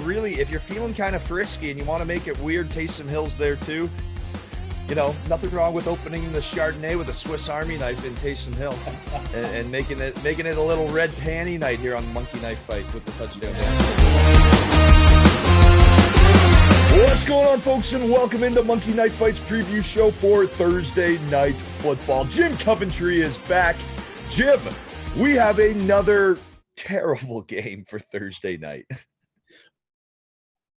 really, if you're feeling kind of frisky and you want to make it weird, Taysom Hill's there too. You know, nothing wrong with opening the Chardonnay with a Swiss Army knife in Taysom Hill and making it a little red panty night here on Monkey Knife Fight with the touchdown. What's going on, folks, and welcome into Monkey Knife Fight's preview show for Thursday Night Football. Jim Coventry is back. Jim, we have another terrible game for Thursday night.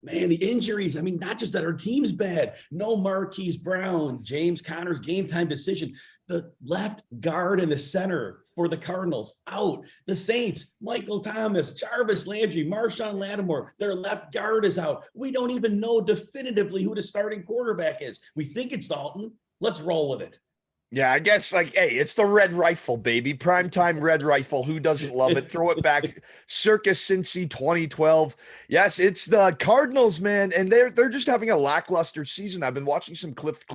Man, the injuries, I mean, not just that our team's bad. No Marquise Brown, James Conner's game time decision. The left guard in the center for the Cardinals out. The Saints, Michael Thomas, Jarvis Landry, Marshawn Lattimore, their left guard is out. We don't even know definitively who the starting quarterback is. We think it's Dalton. Let's roll with it. Yeah, I guess, like, hey, it's the red rifle, baby. Primetime red rifle. Who doesn't love it? Throw it back. Circus Cincy 2012. Yes, it's the Cardinals, man, and they're just having a lackluster season. I've been watching some Cliff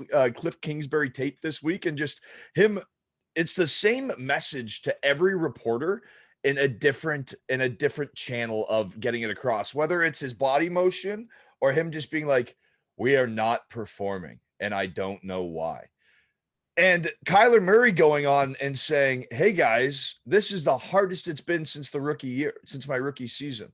Kingsbury tape this week, and just him. It's the same message to every reporter in a different channel of getting it across, whether it's his body motion or him just being like, "We are not performing, and I don't know why." And Kyler Murray going on and saying, "Hey guys, this is the hardest it's been since my rookie season.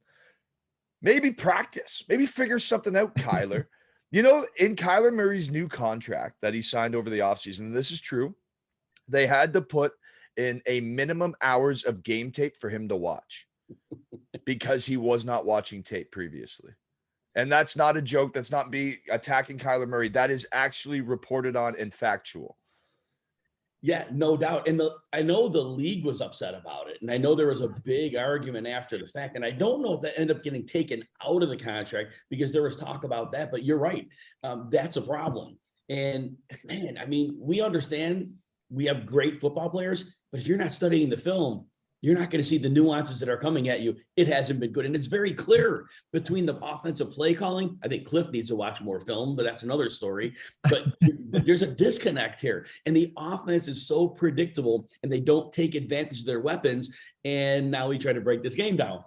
Maybe practice, maybe figure something out, Kyler." You know, in Kyler Murray's new contract that he signed over the offseason, and this is true, they had to put in a minimum hours of game tape for him to watch because he was not watching tape previously. And that's not a joke. That's not me attacking Kyler Murray. That is actually reported on and factual. Yeah, no doubt. And I know the league was upset about it. And I know there was a big argument after the fact. And I don't know if that ended up getting taken out of the contract because there was talk about that. But you're right. That's a problem. And man, I mean, we understand we have great football players, but if you're not studying the film, you're not going to see the nuances that are coming at you. It hasn't been good. And it's very clear between the offensive play calling. I think Cliff needs to watch more film, but that's another story. But there's a disconnect here. And the offense is so predictable and they don't take advantage of their weapons. And now we try to break this game down.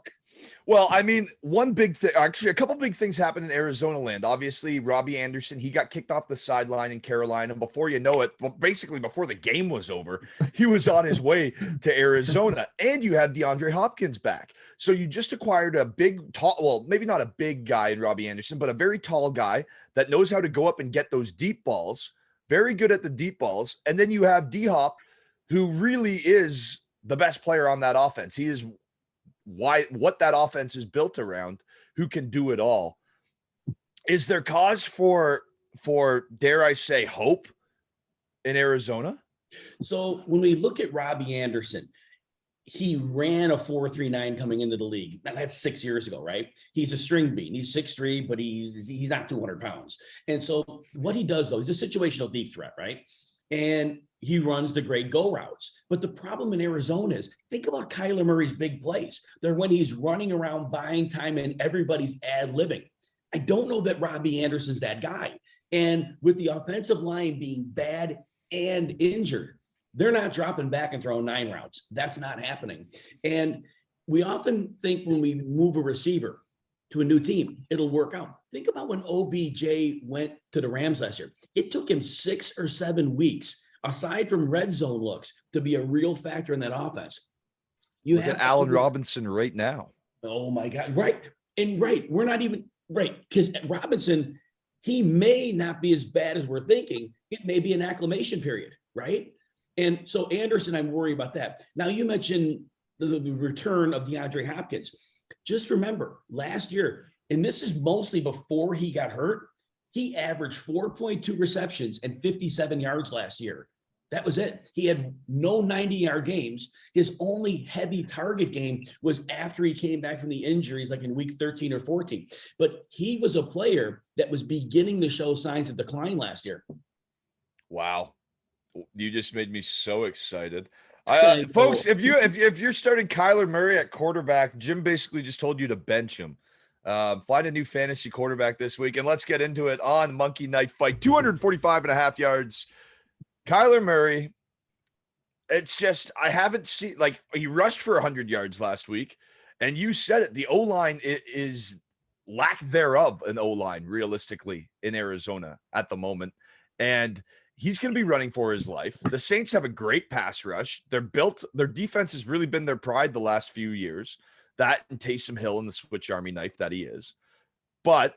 Well, I mean, one big thing, actually, a couple big things happened in Arizona land. Obviously, Robbie Anderson, he got kicked off the sideline in Carolina. Before you know it, well, basically before the game was over, he was on his way to Arizona. And you have DeAndre Hopkins back. So you just acquired a big, tall, well, maybe not a big guy in Robbie Anderson, but a very tall guy that knows how to go up and get those deep balls. Very good at the deep balls. And then you have D-Hop, who really is the best player on that offense. He is what that offense is built around, who can do it all. Is there cause for dare I say hope in Arizona? So when we look at Robbie Anderson, he ran a 4.39 coming into the league. Now that's 6 years ago, right? He's a string bean. He's 6'3", but he's not 200 pounds. And so what he does though, he's a situational deep threat, right? And he runs the great go routes. But the problem in Arizona is, think about Kyler Murray's big plays. They're when he's running around buying time and everybody's ad-libbing. I don't know that Robbie Anderson's that guy. And with the offensive line being bad and injured, they're not dropping back and throwing 9 routes. That's not happening. And we often think when we move a receiver to a new team, it'll work out. Think about when OBJ went to the Rams last year. It took him 6 or 7 weeks, aside from red zone looks, to be a real factor in that offense. You Look have at Allen Robinson right now. Oh my God. Right. And right. We're not even right. Because Robinson, he may not be as bad as we're thinking. It may be an acclimation period. Right. And so Anderson, I'm worried about that. Now you mentioned the return of DeAndre Hopkins. Just remember last year, and this is mostly before he got hurt, he averaged 4.2 receptions and 57 yards last year. That was it. He had no 90-yard games. His only heavy target game was after he came back from the injuries, like in week 13 or 14. But he was a player that was beginning to show signs of decline last year. Wow. You just made me so excited. Folks, if you're starting Kyler Murray at quarterback, Jim basically just told you to bench him. Find a new fantasy quarterback this week, and let's get into it on Monkey Knife Fight. 245.5 yards. Kyler Murray, it's just, I haven't seen, like, he rushed for 100 yards last week, and you said it, the O-line is lack thereof an O-line realistically in Arizona at the moment. And he's going to be running for his life. The Saints have a great pass rush. Their defense has really been their pride the last few years. That and Taysom Hill and the switch army knife that he is. But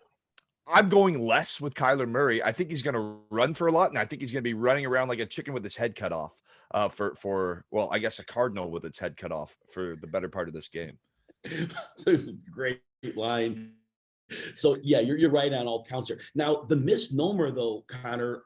I'm going less with Kyler Murray. I think he's going to run for a lot, and I think he's going to be running around like a chicken with his head cut off well, I guess a cardinal with its head cut off for the better part of this game. So great line. So yeah, you're right on all counts here. Now the misnomer though, Connor,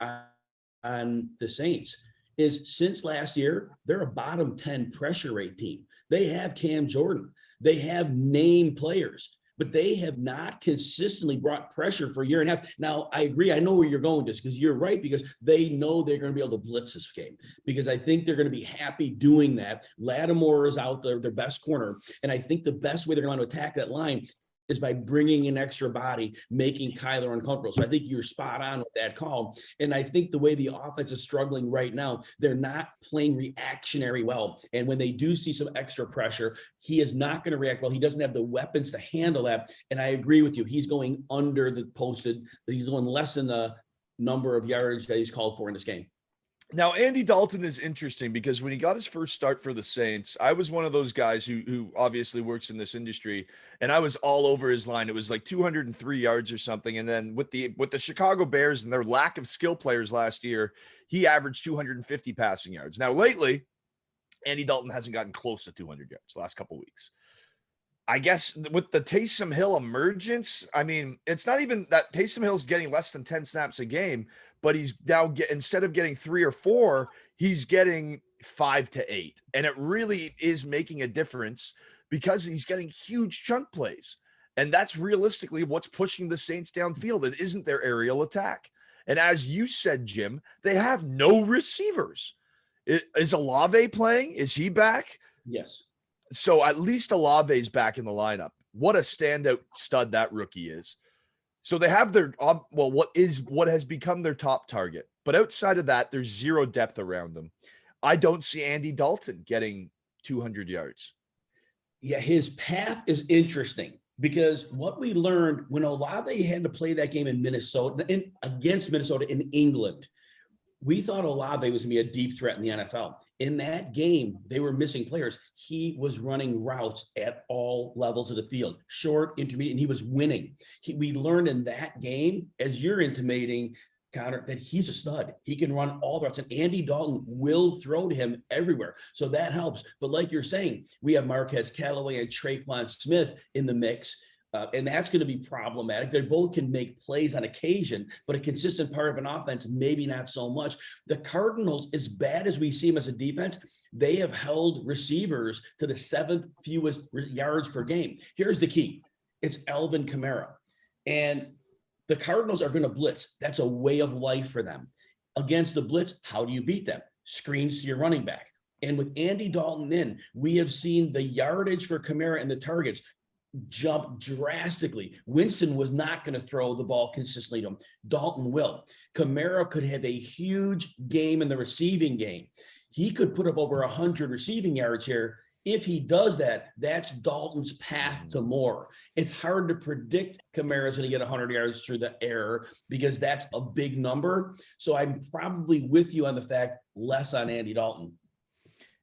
on the Saints is since last year, they're a bottom 10 pressure rate team. They have Cam Jordan. They have name players, but they have not consistently brought pressure for a year and a half. Now, I agree. I know where you're going just because you're right, because they know they're going to be able to blitz this game, because I think they're going to be happy doing that. Lattimore is out there, their best corner. And I think the best way they're going to attack that line is by bringing an extra body, making Kyler uncomfortable. So I think you're spot on with that call. And I think the way the offense is struggling right now, they're not playing reactionary well. And when they do see some extra pressure, he is not going to react well. He doesn't have the weapons to handle that. And I agree with you. He's going under the posted. He's going less than the number of yardage that he's called for in this game. Now, Andy Dalton is interesting because when he got his first start for the Saints, I was one of those guys who obviously works in this industry, and I was all over his line. It was like 203 yards or something. And then with the Chicago Bears and their lack of skill players last year, he averaged 250 passing yards. Now, lately, Andy Dalton hasn't gotten close to 200 yards the last couple of weeks. I guess with the Taysom Hill emergence, I mean, it's not even that Taysom Hill's getting less than 10 snaps a game, but he's now instead of getting 3 or 4, he's getting 5 to 8. And it really is making a difference because he's getting huge chunk plays. And that's realistically what's pushing the Saints downfield. It isn't their aerial attack. And as you said, Jim, they have no receivers. Is Olave playing? Is he back? Yes. So at least Olave's back in the lineup. What a standout stud that rookie is. So they have their what has become their top target. But outside of that, there's zero depth around them. I don't see Andy Dalton getting 200 yards. Yeah, his path is interesting because what we learned when Olave had to play that game in Minnesota, against Minnesota in England, we thought Olave was going to be a deep threat in the NFL. In that game, they were missing players. He was running routes at all levels of the field, short, intermediate, and he was winning. We learned in that game, as you're intimating, Connor, that he's a stud. He can run all the routes, and Andy Dalton will throw to him everywhere. So that helps. But like you're saying, we have Marquez Callaway and Traquan Smith in the mix. And that's going to be problematic. They both can make plays on occasion, but a consistent part of an offense, maybe not so much. The Cardinals, as bad as we see them as a defense, they have held receivers to the 7th fewest yards per game. Here's the key. It's Alvin Kamara. And the Cardinals are going to blitz. That's a way of life for them. Against the blitz, how do you beat them? Screens to your running back. And with Andy Dalton in, we have seen the yardage for Kamara and the targets jump drastically. Winston was not going to throw the ball consistently to him. Dalton will. Kamara could have a huge game in the receiving game. He could put up over 100 receiving yards here. If he does that, that's Dalton's path to more. It's hard to predict Kamara's going to get 100 yards through the air because that's a big number. So I'm probably with you on the fact less on Andy Dalton.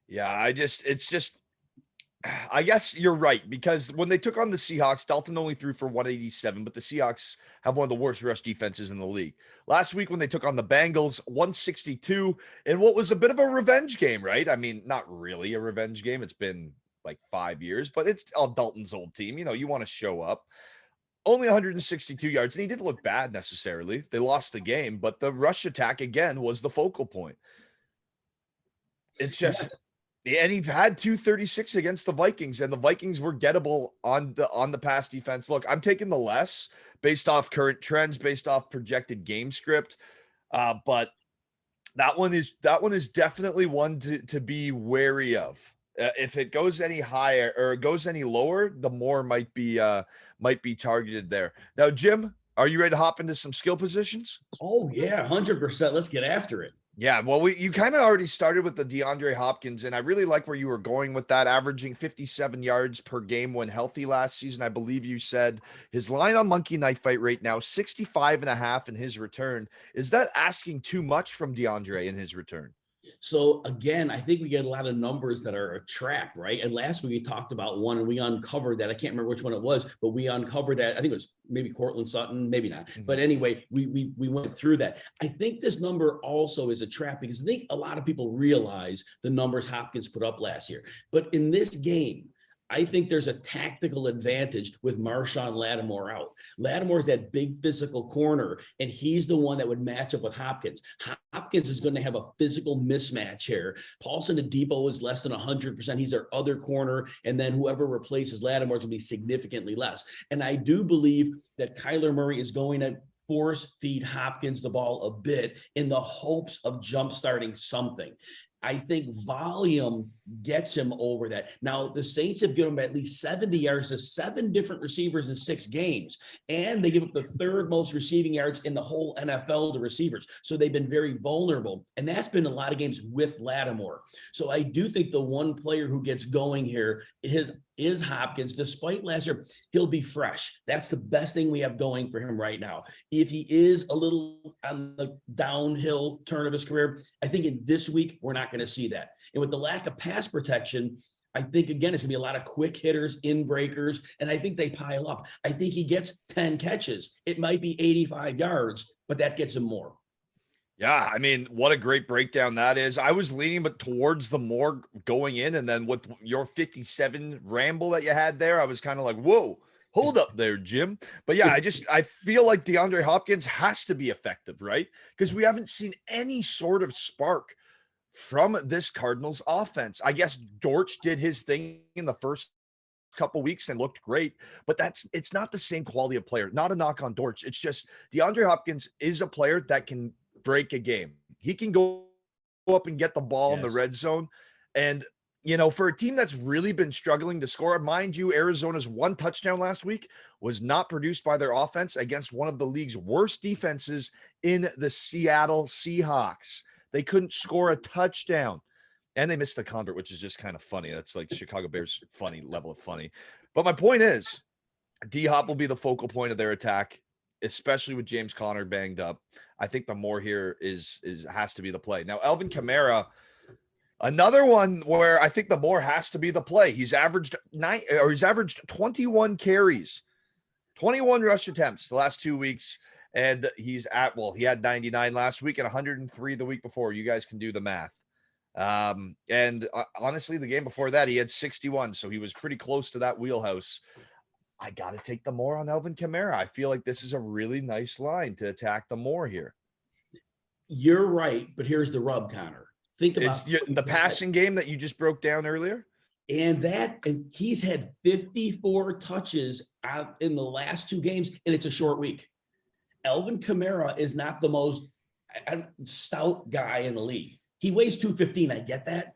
Yeah, I guess you're right, because when they took on the Seahawks, Dalton only threw for 187, but the Seahawks have one of the worst rush defenses in the league. Last week when they took on the Bengals, 162, in what was a bit of a revenge game, right? I mean, not really a revenge game. It's been like 5 years, but it's all Dalton's old team. You know, you want to show up. Only 162 yards, and he didn't look bad necessarily. They lost the game, but the rush attack, again, was the focal point. It's just... And he had 236 against the Vikings, and the Vikings were gettable on the pass defense. Look, I'm taking the less based off current trends, based off projected game script. But that one is definitely one to be wary of. If it goes any higher or goes any lower, the more might be targeted there. Now, Jim, are you ready to hop into some skill positions? Oh yeah, 100%. Let's get after it. Yeah, well, you kind of already started with the DeAndre Hopkins, and I really like where you were going with that, averaging 57 yards per game when healthy last season. I believe you said his line on Monkey Knife Fight right now, 65.5 in his return. Is that asking too much from DeAndre in his return? So again, I think we get a lot of numbers that are a trap, right? And last week we talked about one and we uncovered that. I can't remember which one it was, but we uncovered that. I think it was maybe Cortland Sutton, maybe not. But anyway, we went through that. I think this number also is a trap because I think a lot of people realize the numbers Hopkins put up last year. But in this game, I think there's a tactical advantage with Marshawn Lattimore out. Lattimore's that big physical corner, and he's the one that would match up with Hopkins. Hopkins is going to have a physical mismatch here. Paulson Adebo is less than 100%. He's our other corner, and then whoever replaces Lattimore is going to be significantly less. And I do believe that Kyler Murray is going to force feed Hopkins the ball a bit in the hopes of jumpstarting something. I think volume gets him over that. Now, the Saints have given him at least 70 yards to 7 different receivers in 6 games, and they give up the 3rd most receiving yards in the whole NFL to receivers. So they've been very vulnerable, and that's been a lot of games with Lattimore. So I do think the one player who gets going here is Hopkins. Despite last year, he'll be fresh. That's the best thing we have going for him right now. If he is a little on the downhill turn of his career, I think in this week, we're not going to see that. And with the lack of pass protection, I think, again, it's going to be a lot of quick hitters, in breakers, and I think they pile up. I think he gets 10 catches. It might be 85 yards, but that gets him more. Yeah, I mean, what a great breakdown that is. I was leaning but towards the more going in, and then with your 57 ramble that you had there, I was kind of like, whoa, hold up there, Jim. But yeah, I feel like DeAndre Hopkins has to be effective, right? Because we haven't seen any sort of spark from this Cardinals offense. I guess Dortch did his thing in the first couple weeks and looked great, but it's not the same quality of player. Not a knock on Dortch. It's just DeAndre Hopkins is a player that can break a game. He can go up and get the ball in the red zone. And, you know, for a team that's really been struggling to score, mind you, Arizona's 1 touchdown last week was not produced by their offense against one of the league's worst defenses in the Seattle Seahawks. They couldn't score a touchdown. And they missed the convert, which is just kind of funny. That's like Chicago Bears funny level of funny. But my point is, D-Hop will be the focal point of their attack, especially with James Conner banged up. I think the more here has to be the play. Now, Alvin Kamara, another one where I think the more has to be the play. He's averaged 21 carries, 21 rush attempts the last 2 weeks. And he had 99 last week and 103 the week before. You guys can do the math. Honestly, the game before that, he had 61. So he was pretty close to that wheelhouse. I got to take the more on Alvin Kamara. I feel like this is a really nice line to attack the more here. You're right, but here's the rub, Connor. Think about the passing game that you just broke down earlier. And he's had 54 touches in the last 2 games, and it's a short week. Alvin Kamara is not the most stout guy in the league. He weighs 215. I get that.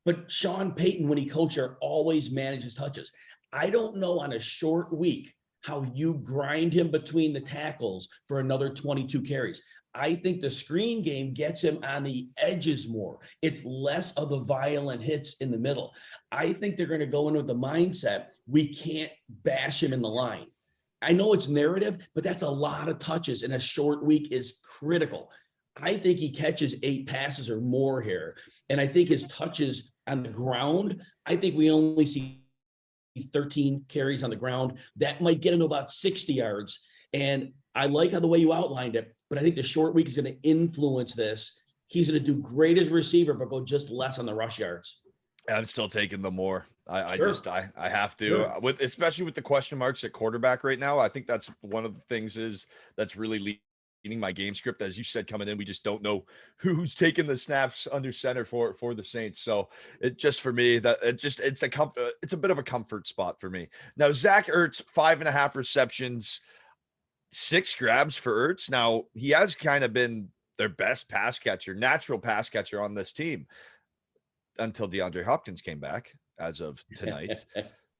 But Sean Payton, when he coached, always manages touches. I don't know on a short week how you grind him between the tackles for another 22 carries. I think the screen game gets him on the edges more. It's less of the violent hits in the middle. I think they're going to go in with the mindset, we can't bash him in the line. I know it's narrative, but that's a lot of touches, and a short week is critical. I think he catches 8 passes or more here. And I think his touches on the ground, I think we only see 13 carries on the ground. That might get him to about 60 yards. And I like how the way you outlined it, but I think the short week is going to influence this. He's going to do great as a receiver, but go just less on the rush yards. I'm still taking the more. I have to, especially with the question marks at quarterback right now. I think that's one of the things that's really leading my game script. As you said, coming in, we just don't know who's taking the snaps under center for the Saints. So it just, for me, it's a bit of a comfort spot for me. Now, Zach Ertz, 5.5 receptions, 6 grabs for Ertz. Now, he has kind of been their best pass catcher, natural pass catcher on this team until DeAndre Hopkins came back as of tonight.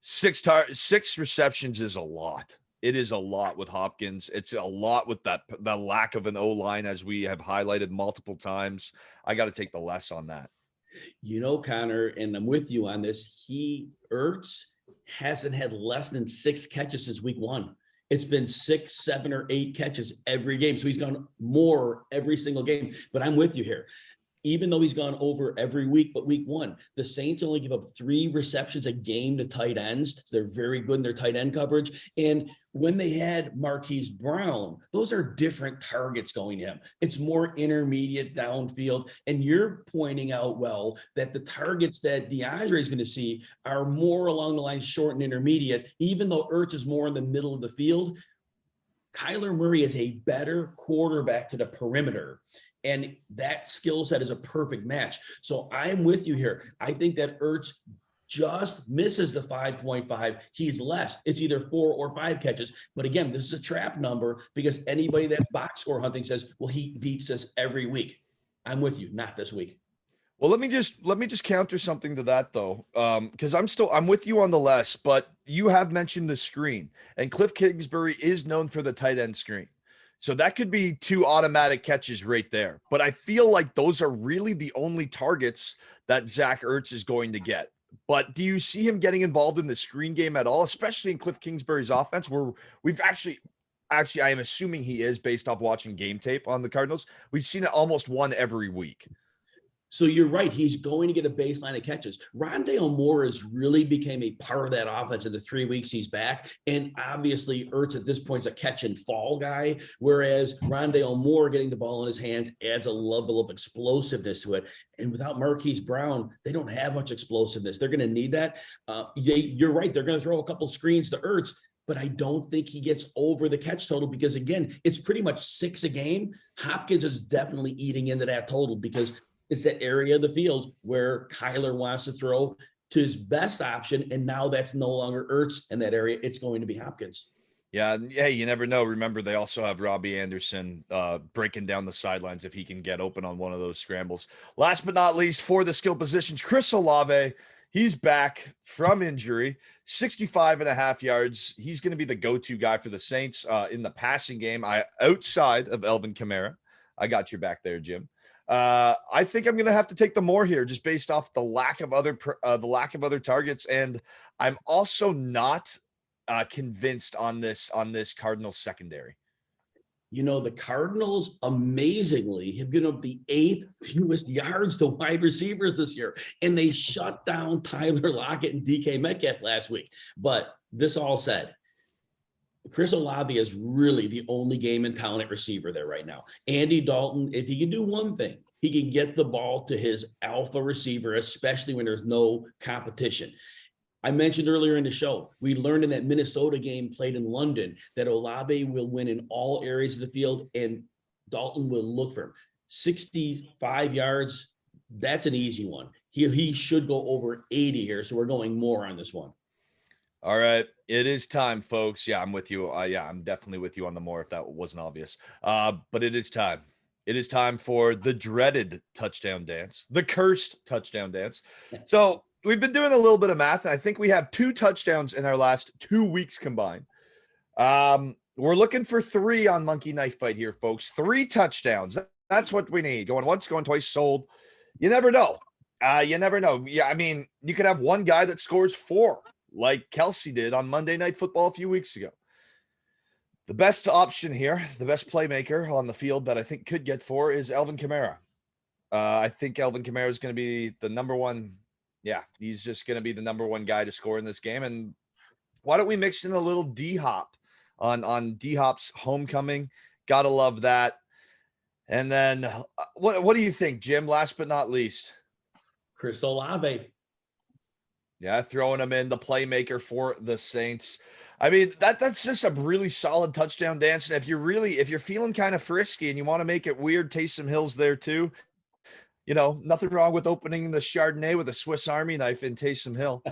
6 receptions is a lot. It is a lot with Hopkins. It's a lot with the lack of an O-line, as we have highlighted multiple times. I got to take the less on that. Connor, and I'm with you on this. Ertz hasn't had less than 6 catches since week 1. It's been 6, 7, or 8 catches every game. So he's gone more every single game. But I'm with you here. Even though he's gone over every week, but week 1, the Saints only give up 3 receptions a game to tight ends. So they're very good in their tight end coverage. And when they had Marquise Brown, those are different targets going to him. It's more intermediate downfield. And you're pointing out, well, that the targets that DeAndre is going to see are more along the line, short and intermediate, even though Ertz is more in the middle of the field. Kyler Murray is a better quarterback to the perimeter. And that skill set is a perfect match. So I'm with you here. I think that Ertz just misses the 5.5. He's less. It's either 4 or 5 catches. But again, this is a trap number because anybody that box score hunting says, well, he beats us every week. I'm with you, not this week. Well, let me just counter something to that though, because I'm with you on the less, but you have mentioned the screen, and Cliff Kingsbury is known for the tight end screen. So that could be 2 automatic catches right there. But I feel like those are really the only targets that Zach Ertz is going to get. But do you see him getting involved in the screen game at all, especially in Cliff Kingsbury's offense, where we've actually, I am assuming he is based off watching game tape on the Cardinals. We've seen it almost one every week. So you're right. He's going to get a baseline of catches. Rondale Moore has really became a part of that offense in the 3 weeks he's back. And obviously Ertz at this point is a catch and fall guy, whereas Rondale Moore getting the ball in his hands adds a level of explosiveness to it. And without Marquise Brown, they don't have much explosiveness. They're going to need that. You're right. They're going to throw a couple screens to Ertz, but I don't think he gets over the catch total because, again, it's pretty much 6 a game. Hopkins is definitely eating into that total because it's that area of the field where Kyler wants to throw to his best option, and now that's no longer Ertz in that area. It's going to be Hopkins. Yeah, you never know. Remember, they also have Robbie Anderson breaking down the sidelines if he can get open on one of those scrambles. Last but not least, for the skill positions, Chris Olave. He's back from injury, 65.5 yards. He's going to be the go-to guy for the Saints in the passing game. Outside of Alvin Kamara. I got your back there, Jim. I think I'm going to have to take the more here just based off the lack of other targets. And I'm also not convinced on this Cardinals secondary. The Cardinals amazingly have given up the 8th fewest yards to wide receivers this year, and they shut down Tyler Lockett and DK Metcalf last week. But this all said, Chris Olave is really the only game in town at receiver there right now. Andy Dalton, if he can do one thing, he can get the ball to his alpha receiver, especially when there's no competition. I mentioned earlier in the show, we learned in that Minnesota game played in London that Olave will win in all areas of the field and Dalton will look for him. 65 yards, that's an easy one. He should go over 80 here, so we're going more on this one. All right, it is time, folks. Yeah, I'm with you. I'm definitely with you on the more if that wasn't obvious. But it is time. It is time for the dreaded touchdown dance, the cursed touchdown dance. So we've been doing a little bit of math. I think we have 2 touchdowns in our last 2 weeks combined. We're looking for 3 on Monkey Knife Fight here, folks. 3 touchdowns. That's what we need. Going once, going twice, sold. You never know. You never know. Yeah, I mean, you could have one guy that scores 4. Like Kelsey did on Monday Night Football a few weeks ago. The best option here, the best playmaker on the field that I think could get 4 is Alvin Kamara. I think Alvin Kamara is going to be the number one. Yeah, he's just going to be the number 1 guy to score in this game. And why don't we mix in a little D-Hop on D-Hop's homecoming? Gotta love that. And then what do you think, Jim? Last but not least, Chris Olave. Yeah, throwing him in, the playmaker for the Saints. I mean, that's just a really solid touchdown dance. And if you're feeling kind of frisky and you want to make it weird, Taysom Hill's there too. Nothing wrong with opening the Chardonnay with a Swiss Army knife in Taysom Hill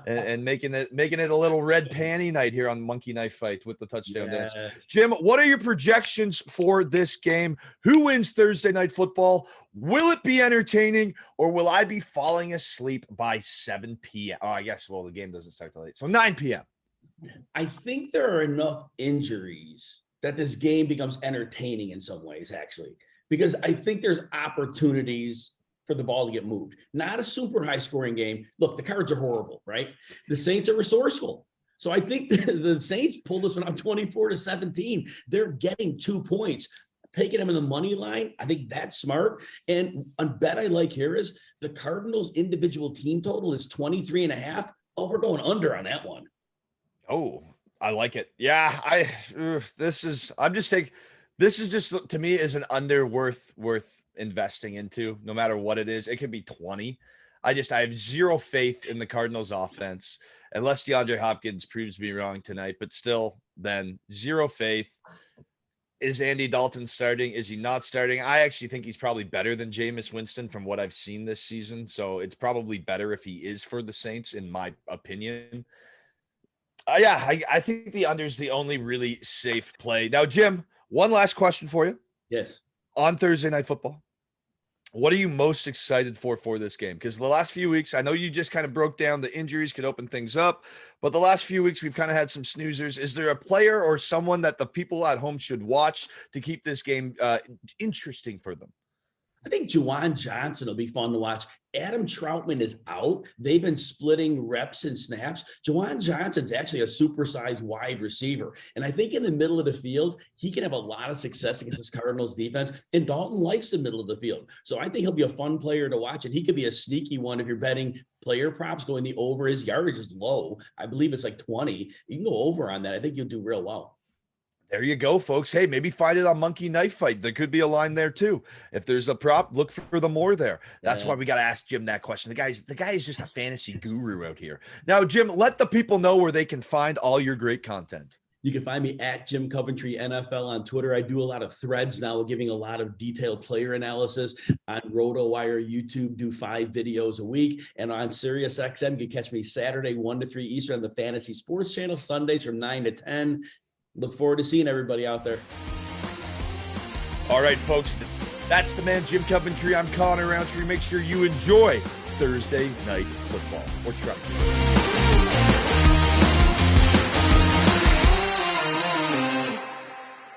and making it a little red panty night here on Monkey Knife Fight with the touchdown dance. Jim, what are your projections for this game? Who wins Thursday Night Football? Will it be entertaining or will I be falling asleep by 7 p.m.? Oh, I guess, the game doesn't start till 8. So 9 p.m. I think there are enough injuries that this game becomes entertaining in some ways, actually, because I think there's opportunities for the ball to get moved. Not a super high scoring game. Look, the Cards are horrible, right? The Saints are resourceful. So I think the Saints pulled this one out 24-17. They're getting 2 points. Taking them in the money line, I think that's smart. And a bet I like here is the Cardinals individual team total is 23.5. Oh, we're going under on that one. Oh, I like it. Yeah, this is just to me is an under worth investing into, no matter what it is. It could be 20. I have zero faith in the Cardinals offense unless DeAndre Hopkins proves me wrong tonight, but still then zero faith. Is Andy Dalton starting? Is he not starting? I actually think he's probably better than Jameis Winston from what I've seen this season. So it's probably better if he is for the Saints, in my opinion. I think the under is the only really safe play. Now, Jim, one last question for you. Yes. On Thursday Night Football, what are you most excited for this game? Because the last few weeks, I know you just kind of broke down the injuries could open things up, but the last few weeks we've kind of had some snoozers. Is there a player or someone that the people at home should watch to keep this game interesting for them? I think Juwan Johnson will be fun to watch. Adam Troutman is out. They've been splitting reps and snaps. Juwan Johnson's actually a supersized wide receiver. And I think in the middle of the field, he can have a lot of success against this Cardinals defense. And Dalton likes the middle of the field. So I think he'll be a fun player to watch. And he could be a sneaky one if you're betting player props going the over. His yardage is low. I believe it's like 20. You can go over on that. I think you'll do real well. There you go, folks. Hey, maybe find it on Monkey Knife Fight. There could be a line there too. If there's a prop, look for the more there. That's why we got to ask Jim that question. The guy is just a fantasy guru out here. Now, Jim, let the people know where they can find all your great content. You can find me at Jim Coventry NFL on Twitter. I do a lot of threads now, giving a lot of detailed player analysis on RotoWire, YouTube, do 5 videos a week. And on SiriusXM, you can catch me Saturday, 1 to 3 Eastern on the Fantasy Sports Channel, Sundays from 9 to 10. Look forward to seeing everybody out there. All right, folks, that's the man, Jim Coventry. I'm Connor Rowntree. Make sure you enjoy Thursday Night Football, or try to.